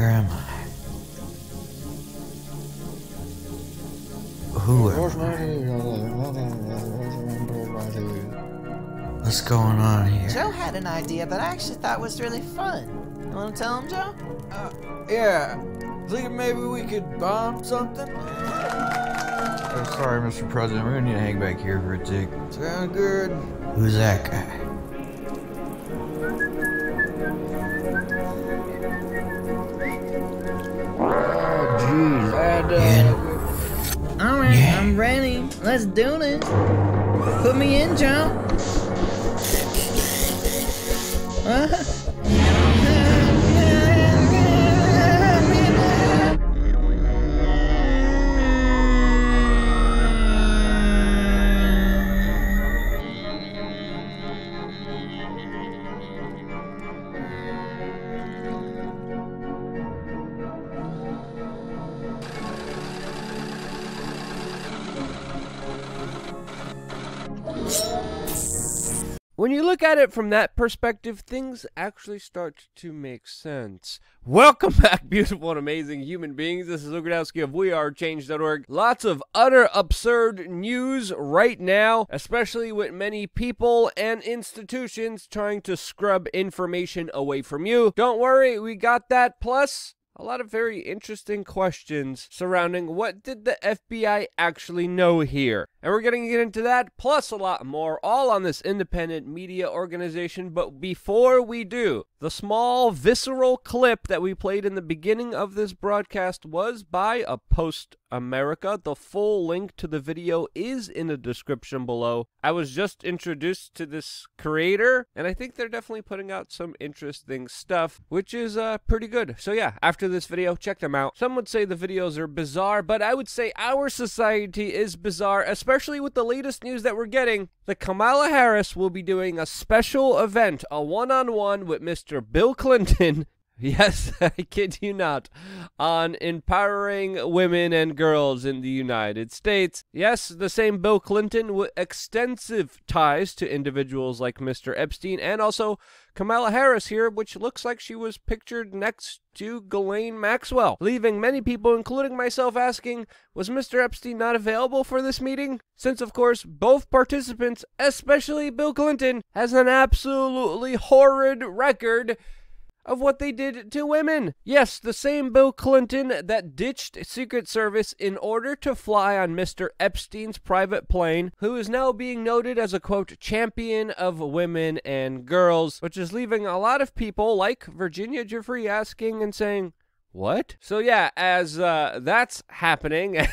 Where am I? Who am I? What's going on here? Joe had an idea that I actually thought was really fun. You want to tell him, Joe? Yeah. Thinking maybe we could bomb something? Oh, sorry, Mr. President. We're gonna need to hang back here for a tick. Sound good. Who's that guy? Oh, jeez. Alright, Yeah. I'm ready. Let's do this. Put me in, Joe. When you look at it from that perspective, things actually start to make sense. Welcome back, beautiful and amazing human beings. This is Luke Gradowski of WeAreChange.org. Lots of utter absurd news right now, especially with many people and institutions trying to scrub information away from you. Don't worry, we got that. Plus, a lot of very interesting questions surrounding what did the FBI actually know here. And we're going to get into that, plus a lot more, all on this independent media organization. But before we do, the small visceral clip that we played in the beginning of this broadcast was by a Post America. The full link to the video is in the description below. I was just introduced to this creator, and I think they're definitely putting out some interesting stuff, which is pretty good. So yeah, after this video, check them out. Some would say the videos are bizarre, but I would say our society is bizarre, especially with the latest news that we're getting. That Kamala Harris will be doing a special event, a one-on-one with Mr. Bill Clinton. Yes, I kid you not, on empowering women and girls in the United States. Yes, the same Bill Clinton with extensive ties to individuals like Mr. Epstein, and also Kamala Harris here, which looks like she was pictured next to Ghislaine Maxwell, leaving many people, including myself, asking, was Mr. Epstein not available for this meeting? Since, of course, both participants, especially Bill Clinton, has an absolutely horrid record of what they did to women. Yes, the same Bill Clinton that ditched Secret Service in order to fly on Mr. Epstein's private plane, who is now being noted as a, quote, champion of women and girls, which is leaving a lot of people like Virginia Giuffre asking and saying, what? So yeah, as that's happening,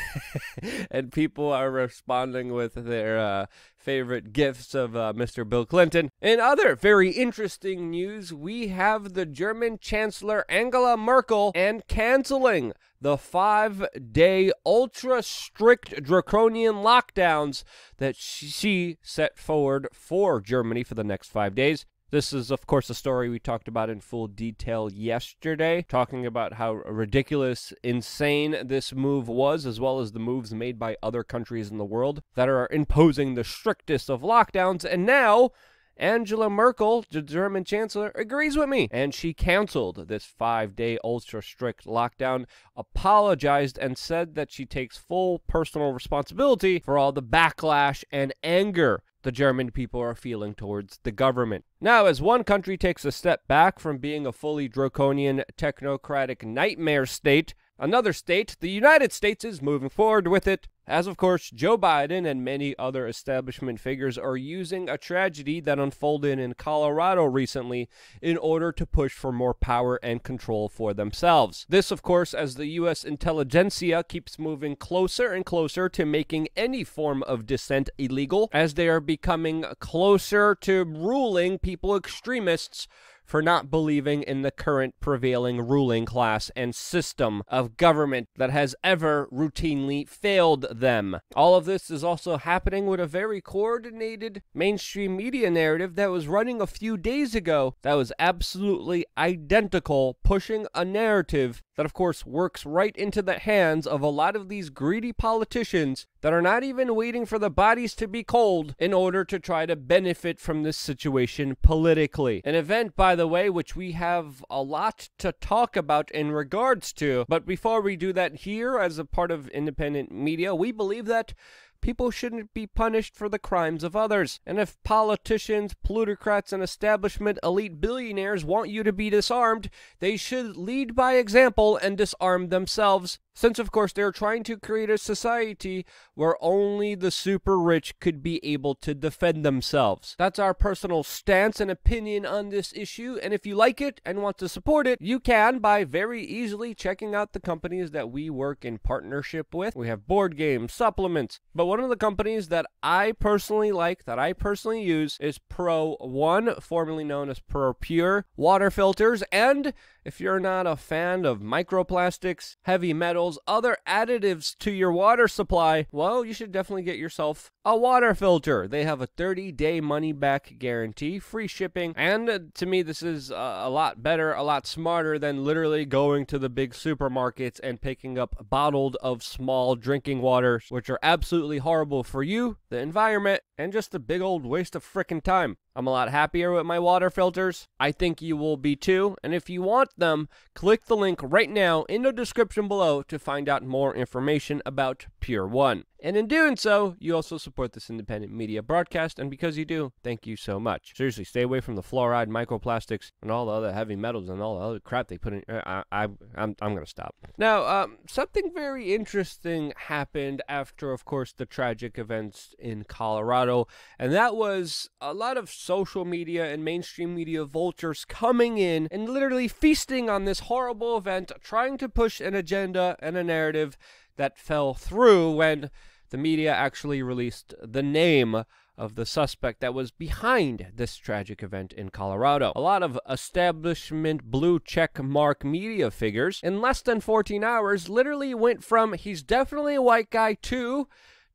and people are responding with their favorite gifs of Mr. Bill Clinton. In other very interesting news, we have the German Chancellor Angela Merkel and canceling the 5-day ultra-strict draconian lockdowns that she set forward for Germany for the next 5 days. This is, of course, a story we talked about in full detail yesterday, talking about how ridiculous, insane this move was, as well as the moves made by other countries in the world that are imposing the strictest of lockdowns. And now, Angela Merkel, the German chancellor, agrees with me, and she canceled this 5-day ultra-strict lockdown, apologized, and said that she takes full personal responsibility for all the backlash and anger the German people are feeling towards the government. Now, as one country takes a step back from being a fully draconian, technocratic nightmare state, another state, the United States, is moving forward with it, as of course Joe Biden and many other establishment figures are using a tragedy that unfolded in Colorado recently in order to push for more power and control for themselves. This, of course, as the U.S. intelligentsia keeps moving closer and closer to making any form of dissent illegal, as they are becoming closer to ruling people extremists for not believing in the current prevailing ruling class and system of government that has ever routinely failed them. All of this is also happening with a very coordinated mainstream media narrative that was running a few days ago that was absolutely identical, pushing a narrative that, of course, works right into the hands of a lot of these greedy politicians that are not even waiting for the bodies to be cold in order to try to benefit from this situation politically. An event, by by the way, which we have a lot to talk about in regards to. But before we do that here, as a part of independent media, we believe that people shouldn't be punished for the crimes of others. And if politicians, plutocrats, and establishment elite billionaires want you to be disarmed, they should lead by example and disarm themselves. Since, of course, they're trying to create a society where only the super rich could be able to defend themselves. That's our personal stance and opinion on this issue, and if you like it and want to support it, you can by very easily checking out the companies that we work in partnership with. We have board games, supplements, but one of the companies that I personally like, that I personally use, is Pro One, formerly known as Pro Pure water filters. And if you're not a fan of microplastics, heavy metals, other additives to your water supply, well, you should definitely get yourself a water filter. They have a 30-day money-back guarantee, free shipping, and to me, this is a lot better, a lot smarter than literally going to the big supermarkets and picking up bottled of small drinking waters, which are absolutely horrible for you, the environment, and just a big old waste of frickin' time. I'm a lot happier with my water filters. I think you will be too. And if you want them, click the link right now in the description below to find out more information about Pure One. And in doing so, you also support this independent media broadcast, and because you do, thank you so much. Seriously, stay away from the fluoride, microplastics, and all the other heavy metals and all the other crap they put in. I'm gonna stop. Now, something very interesting happened after, of course, the tragic events in Colorado, and that was a lot of social media and mainstream media vultures coming in and literally feasting on this horrible event, trying to push an agenda and a narrative that fell through when the media actually released the name of the suspect that was behind this tragic event in Colorado. A lot of establishment blue check mark media figures in less than 14 hours literally went from he's definitely a white guy to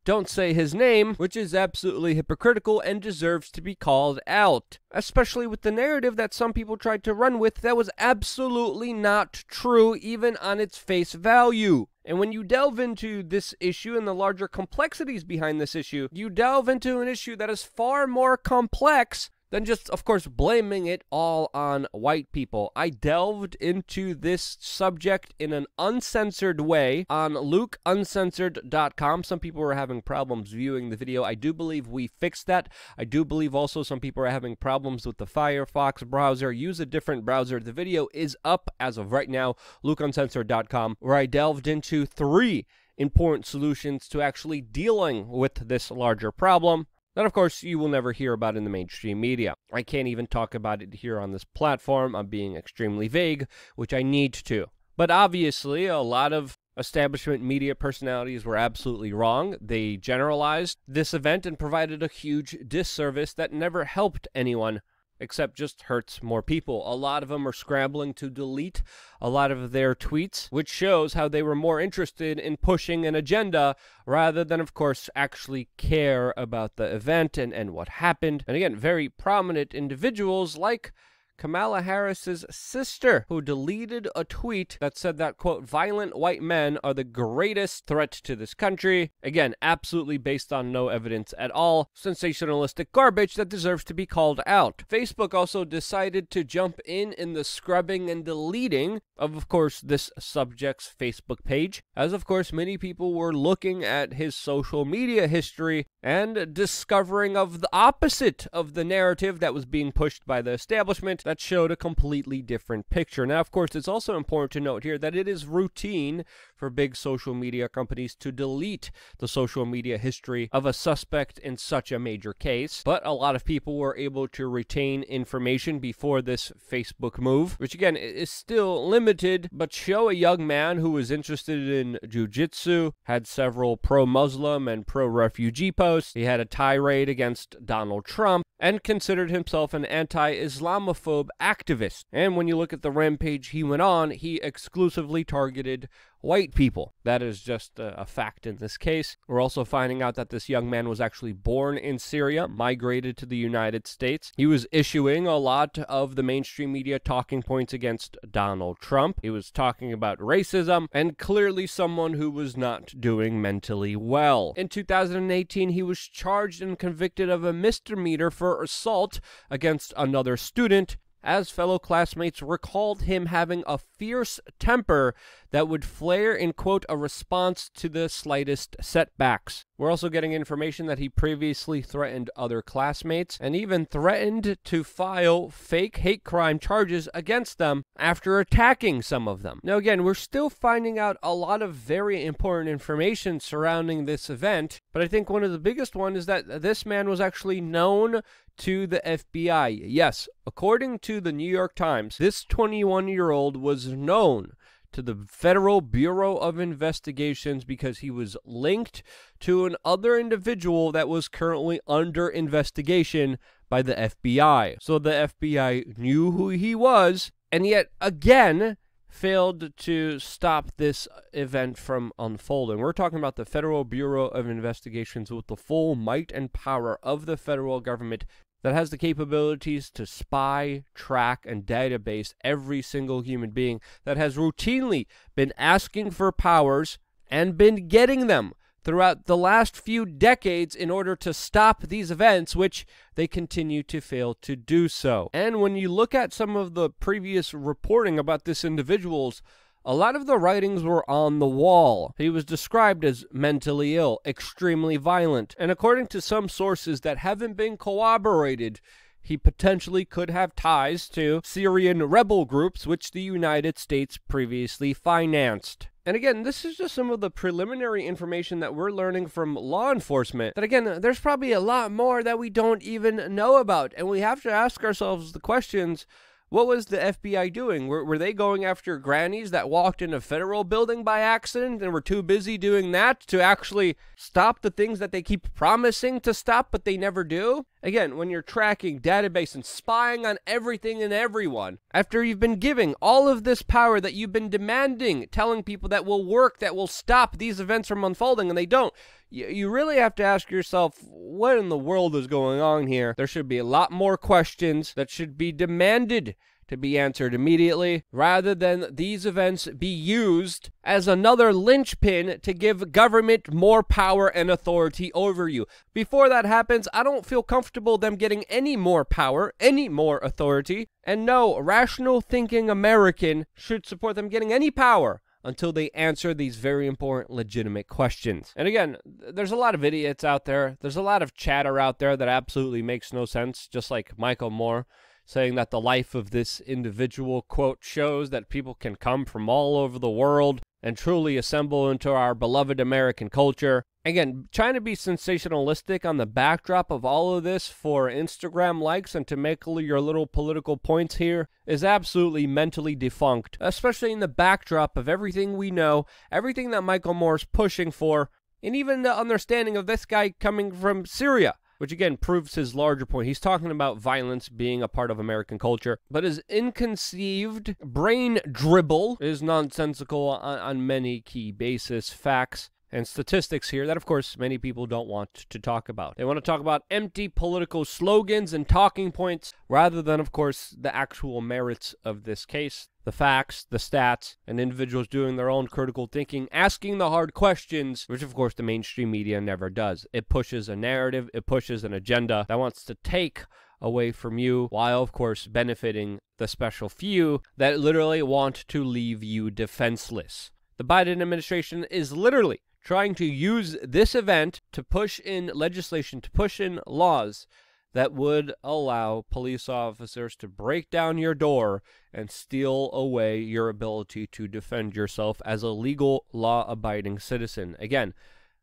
don't say his name, which is absolutely hypocritical and deserves to be called out. Especially with the narrative that some people tried to run with that was absolutely not true, even on its face value. And when you delve into this issue and the larger complexities behind this issue, you delve into an issue that is far more complex than just, of course, blaming it all on white people. I delved into this subject in an uncensored way on lukeuncensored.com. Some people were having problems viewing the video. I do believe we fixed that. I do believe also some people are having problems with the Firefox browser. Use a different browser. The video is up as of right now, lukeuncensored.com, where I delved into 3 important solutions to actually dealing with this larger problem that, of course, you will never hear about in the mainstream media. I can't even talk about it here on this platform. I'm being extremely vague, which I need to. But obviously, a lot of establishment media personalities were absolutely wrong. They generalized this event and provided a huge disservice that never helped anyone, except just hurts more people. A lot of them are scrambling to delete a lot of their tweets, which shows how they were more interested in pushing an agenda rather than, of course, actually care about the event and what happened. And again, very prominent individuals like Kamala Harris's sister, who deleted a tweet that said that, quote, violent white men are the greatest threat to this country. Again, absolutely based on no evidence at all. Sensationalistic garbage that deserves to be called out. Facebook also decided to jump in the scrubbing and deleting of course, this subject's Facebook page, as of course many people were looking at his social media history and discovering of the opposite of the narrative that was being pushed by the establishment that showed a completely different picture. Now, of course, it's also important to note here that it is routine for big social media companies to delete the social media history of a suspect in such a major case, but a lot of people were able to retain information before this Facebook move, which again is still limited, but show a young man who was interested in jiu-jitsu, had several pro-Muslim and pro-refugee posts, he had a tirade against Donald Trump, and considered himself an anti-Islamophobe activist. And when you look at the rampage he went on, he exclusively targeted white people. That is just a fact in this case. We're also finding out that this young man was actually born in Syria, migrated to the United States. He was issuing a lot of the mainstream media talking points against Donald Trump. He was talking about racism, and clearly someone who was not doing mentally well. In 2018, he was charged and convicted of a misdemeanor for assault against another student, as fellow classmates recalled him having a fierce temper that would flare in, quote, a response to the slightest setbacks. We're also getting information that he previously threatened other classmates and even threatened to file fake hate crime charges against them after attacking some of them. Now again, we're still finding out a lot of very important information surrounding this event, but I think one of the biggest one is that this man was actually known to the FBI. Yes, according to the New York Times, this 21-year-old was known to the Federal Bureau of Investigations because he was linked to an other individual that was currently under investigation by the FBI. So the FBI knew who he was, and yet again failed to stop this event from unfolding. We're talking about the Federal Bureau of Investigations with the full might and power of the federal government that has the capabilities to spy, track, and database every single human being, that has routinely been asking for powers and been getting them throughout the last few decades in order to stop these events, which they continue to fail to do so. And when you look at some of the previous reporting about this individual's, a lot of the writings were on the wall. He was described as mentally ill, extremely violent, and according to some sources that haven't been corroborated, he potentially could have ties to Syrian rebel groups, which the United States previously financed. And again, this is just some of the preliminary information that we're learning from law enforcement. That again, there's probably a lot more that we don't even know about, and we have to ask ourselves the questions. What was the FBI doing? Were they going after grannies that walked in a federal building by accident and were too busy doing that to actually stop the things that they keep promising to stop but they never do? Again, when you're tracking database and spying on everything and everyone, after you've been giving all of this power that you've been demanding, telling people that will work, that will stop these events from unfolding, and they don't, you really have to ask yourself, what in the world is going on here? There should be a lot more questions that should be demanded to be answered immediately, rather than these events be used as another linchpin to give government more power and authority over you. Before that happens, I don't feel comfortable them getting any more power, any more authority, and no rational thinking American should support them getting any power until they answer these very important, legitimate questions. And again, there's a lot of idiots out there. There's a lot of chatter out there that absolutely makes no sense, just like Michael Moore saying that the life of this individual, quote, shows that people can come from all over the world and truly assemble into our beloved American culture. Again, trying to be sensationalistic on the backdrop of all of this for Instagram likes and to make your little political points here is absolutely mentally defunct, especially in the backdrop of everything we know, everything that Michael Moore's pushing for, and even the understanding of this guy coming from Syria, which again proves his larger point. He's talking about violence being a part of American culture, but his inconceived brain dribble is nonsensical on many key basis, facts, and statistics here that, of course, many people don't want to talk about. They want to talk about empty political slogans and talking points rather than, of course, the actual merits of this case, the facts, the stats, and individuals doing their own critical thinking, asking the hard questions, which, of course, the mainstream media never does. It pushes a narrative, it pushes an agenda that wants to take away from you, while, of course, benefiting the special few that literally want to leave you defenseless. The Biden administration is literally trying to use this event to push in legislation, to push in laws that would allow police officers to break down your door and steal away your ability to defend yourself as a legal, law-abiding citizen. Again,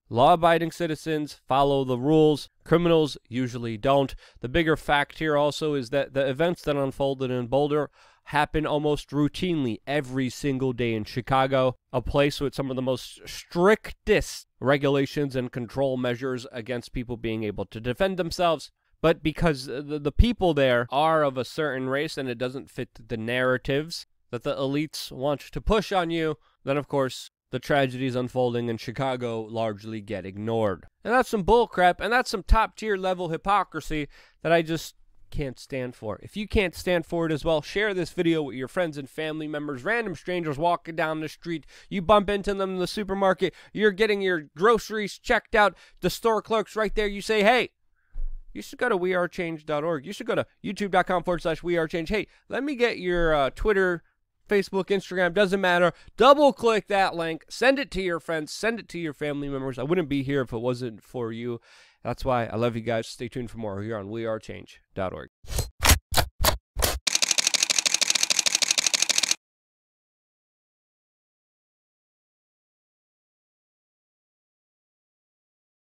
law-abiding citizens follow the rules. Criminals usually don't. The bigger fact here also is that the events that unfolded in Boulder happen almost routinely every single day in Chicago, a place with some of the most strictest regulations and control measures against people being able to defend themselves. But because the people there are of a certain race and it doesn't fit the narratives that the elites want to push on you, then of course the tragedies unfolding in Chicago largely get ignored. And that's some bullcrap, and that's some top-tier level hypocrisy that I just can't stand for. If you can't stand for it as well, share this video with your friends and family members, random strangers walking down the street. You bump into them in the supermarket, you're getting your groceries checked out, the store clerk's right there, you say, hey, you should go to wearechange.org. You should go to youtube.com/wearechange. Hey, let me get your Twitter, Facebook, Instagram, doesn't matter. Double click that link. Send it to your friends. Send it to your family members. I wouldn't be here if it wasn't for you. That's why I love you guys. Stay tuned for more here on wearechange.org.